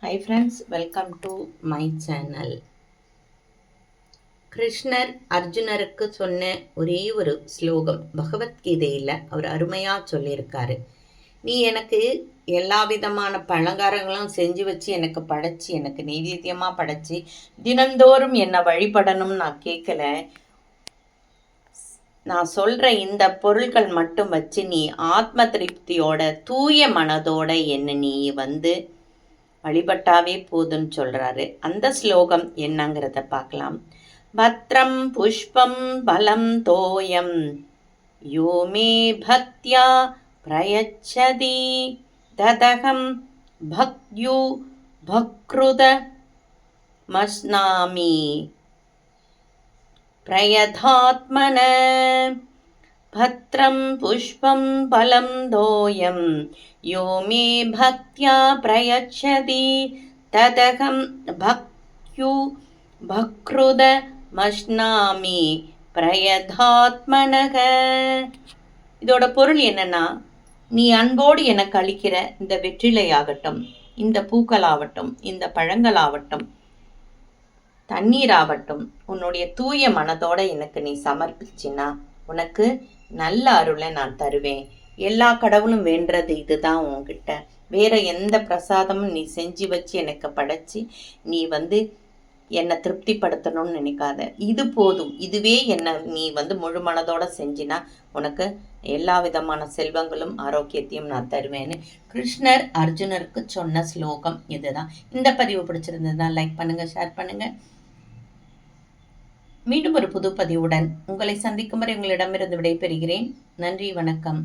Hi friends, welcome to my channel. கிருஷ்ணர் அர்ஜுனருக்கு சொன்ன ஒரே ஒரு ஸ்லோகம் பகவத்கீதையில் அவர் அருமையாக சொல்லியிருக்காரு. நீ எனக்கு எல்லா விதமான பலகாரங்களும் செஞ்சு வச்சு எனக்கு படைச்சி எனக்கு நெய்வேத்தியமாக படைச்சி தினந்தோறும் என்னை வழிபடணும்னு நான் கேட்கல. நான் சொல்கிற இந்த பொருட்கள் மட்டும் வச்சு நீ ஆத்ம திருப்தியோட தூய மனதோட என்னை நீ வழிபட்டாவே போதுன்னு சொல்கிறாரு. அந்த ஸ்லோகம் என்னங்கிறத பார்க்கலாம். பத்ரம் புஷ்பம் பலம் தோயம் யோமே பக்தியா பிரயச்சதி ததகம் பக்யு பக்ருத மஸ்னாமி பிரயதாத்மன. பத்ரம் புஷ்பம் பலம் தோயம் யோ மே பக்தியா பிரயச்சதி ததகம் பக்யு பக்ருத மஸ்னாமி பிரயதாத்மனக. இதோட பொருள் என்னன்னா, நீ அன்போடு எனக்கு அளிக்கிற இந்த வெற்றிலையாகட்டும், இந்த பூக்களாகட்டும், இந்த பழங்களாகட்டும், தண்ணீராகட்டும், உன்னுடைய தூய மனதோட எனக்கு நீ சமர்ப்பிச்சின்னா உனக்கு நல்ல அருளை நான் தருவேன். எல்லா கடவுளும் வேண்டது இதுதான் உன்கிட்ட. வேற எந்த பிரசாதமும் நீ செஞ்சு வச்சு எனக்கு படைச்சி நீ என்னை திருப்திப்படுத்தணும்னு நினைக்காத. இது போதும், இதுவே என்னை நீ முழு மனதோட செஞ்சினா உனக்கு எல்லா விதமான செல்வங்களும் ஆரோக்கியத்தையும் நான் தருவேன்னு கிருஷ்ணர் அர்ஜுனருக்கு சொன்ன ஸ்லோகம் இதுதான். இந்த பதிவு பிடிச்சிருந்ததுன்னா லைக் பண்ணுங்க, ஷேர் பண்ணுங்க. மீண்டும் ஒரு புது பதிவுடன் உங்களை சந்திக்கும் வரை உங்களிடமிருந்து விடைபெறுகிறேன். நன்றி, வணக்கம்.